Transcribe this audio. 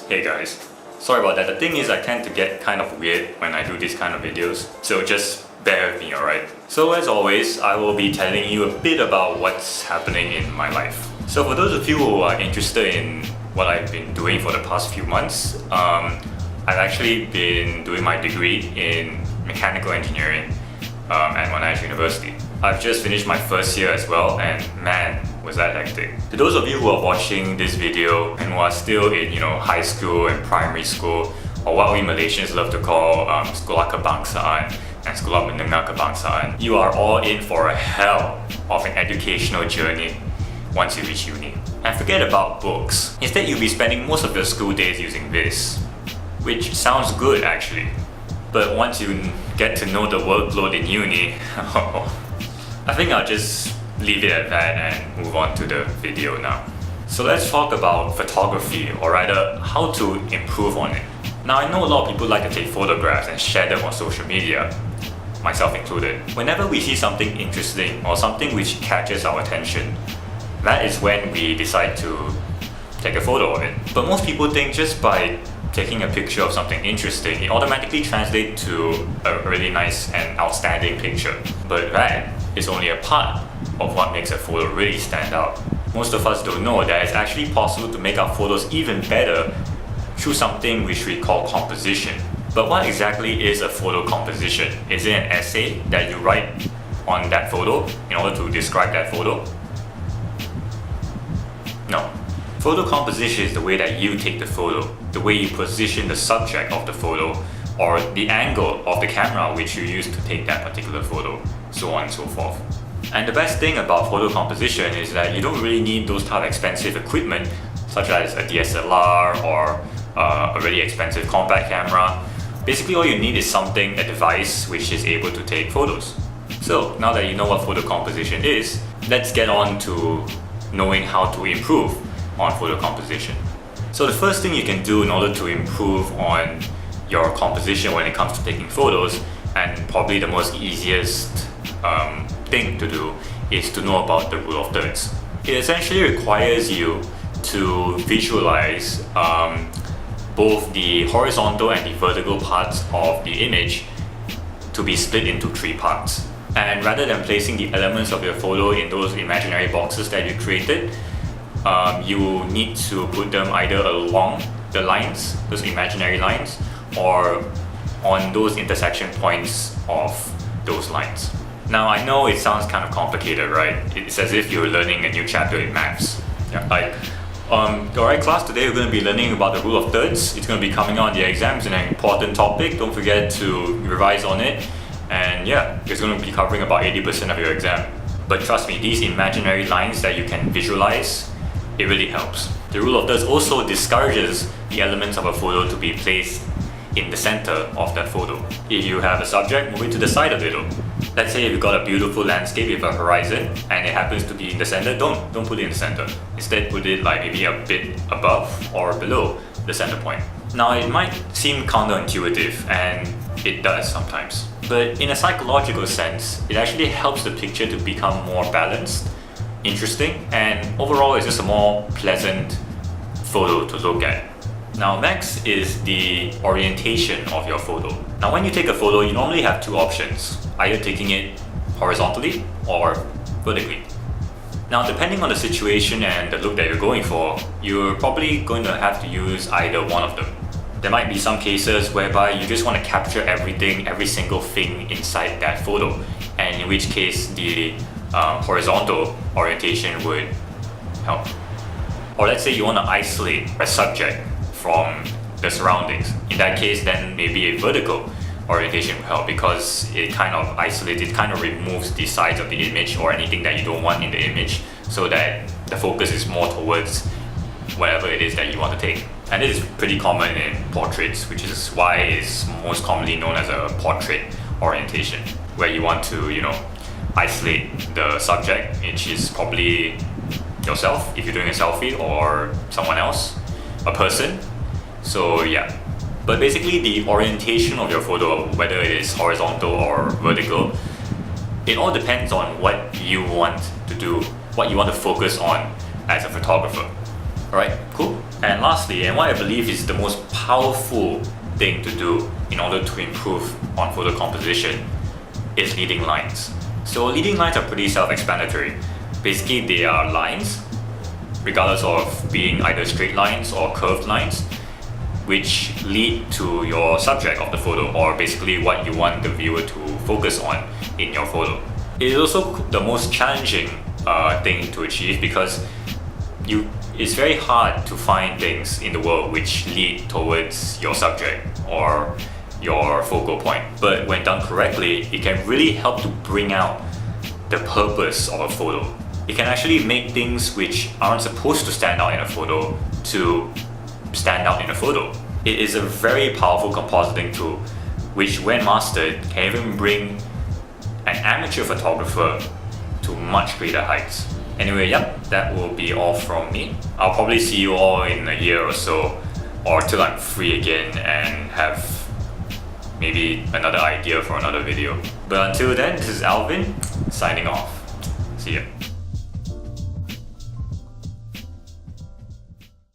Hey guys, sorry about that. The thing is I tend to get kind of weird when I do these kind of videos, so just bear with me, alright? So as always, I will be telling you a bit about what's happening in my life. So for those of you who are interested in what I've been doing for the past few months, I've actually been doing my degree in mechanical engineering at Monash University. I've just finished my first year as well, and man, was that hectic. To those of you who are watching this video and who are still in high school and primary school, or what we Malaysians love to call sekolah kebangsaan and sekolah menengah kebangsaan, you are all in for a hell of an educational journey once you reach uni. And forget about books. Instead, you'll be spending most of your school days using this, which sounds good actually. But once you get to know the workload in uni, I think I'll just leave it at that and move on to the video now. So let's talk about photography, or rather how to improve on it. Now I know a lot of people like to take photographs and share them on social media, myself included. Whenever we see something interesting or something which catches our attention, that is when we decide to take a photo of it. But most people think just by taking a picture of something interesting, it automatically translates to a really nice and outstanding picture. But that is only a part of what makes a photo really stand out. Most of us don't know that it's actually possible to make our photos even better through something which we call composition. But what exactly is a photo composition? Is it an essay that you write on that photo in order to describe that photo? No. Photo composition is the way that you take the photo, the way you position the subject of the photo, or the angle of the camera which you use to take that particular photo, so on and so forth. And the best thing about photo composition is that you don't really need those type of expensive equipment such as a DSLR or a really expensive compact camera. Basically all you need is a device which is able to take photos. So now that you know what photo composition is, let's get on to knowing how to improve on photo composition. So the first thing you can do in order to improve on your composition when it comes to taking photos, and probably the most easiest thing to do, is to know about the rule of thirds. It essentially requires you to visualize both the horizontal and the vertical parts of the image to be split into three parts. And rather than placing the elements of your photo in those imaginary boxes that you created, you need to put them either along the lines, those imaginary lines, or on those intersection points of those lines. Now I know it sounds kind of complicated, right? It's as if you're learning a new chapter in maths. Yeah, alright class, today we're going to be learning about the rule of thirds. It's going to be coming out in the exams, and an important topic. Don't forget to revise on it. And yeah, it's going to be covering about 80% of your exam. But trust me, these imaginary lines that you can visualize, it really helps. The rule of thirds also discourages the elements of a photo to be placed in the center of that photo. If you have a subject, move it to the side a little. Let's say if you've got a beautiful landscape with a horizon and it happens to be in the center, don't put it in the center. Instead, put it like maybe a bit above or below the center point. Now it might seem counterintuitive, and it does sometimes. But in a psychological sense, it actually helps the picture to become more balanced, interesting, and overall it's just a more pleasant photo to look at. Now next is the orientation of your photo. Now when you take a photo, you normally have two options, either taking it horizontally or vertically. Now depending on the situation and the look that you're going for, you're probably going to have to use either one of them. There might be some cases whereby you just want to capture everything, every single thing inside that photo, and in which case the horizontal orientation would help. Or let's say you want to isolate a subject from the surroundings. In that case, then maybe a vertical orientation will help, because it kind of isolates, it kind of removes the sides of the image or anything that you don't want in the image, so that the focus is more towards whatever it is that you want to take. And this is pretty common in portraits, which is why it's most commonly known as a portrait orientation, where you want to, isolate the subject, which is probably yourself if you're doing a selfie, or someone else, a person. So yeah. But basically the orientation of your photo, whether it is horizontal or vertical, it all depends on what you want to do, what you want to focus on as a photographer. Alright, cool. And lastly, and what I believe is the most powerful thing to do in order to improve on photo composition is leading lines. So leading lines are pretty self-explanatory. Basically, they are lines, regardless of being either straight lines or curved lines, which lead to your subject of the photo, or basically what you want the viewer to focus on in your photo. It is also the most challenging thing to achieve because it's very hard to find things in the world which lead towards your subject or your focal point. But when done correctly, it can really help to bring out the purpose of a photo. It can actually make things which aren't supposed to stand out in a photo to stand out in a photo. It is a very powerful compositing tool which, when mastered, can even bring an amateur photographer to much greater heights. Anyway, yep, that will be all from me. I'll probably see you all in a year or so, or till I'm free again and have maybe another idea for another video. But until then, this is Alvyn, signing off. See ya.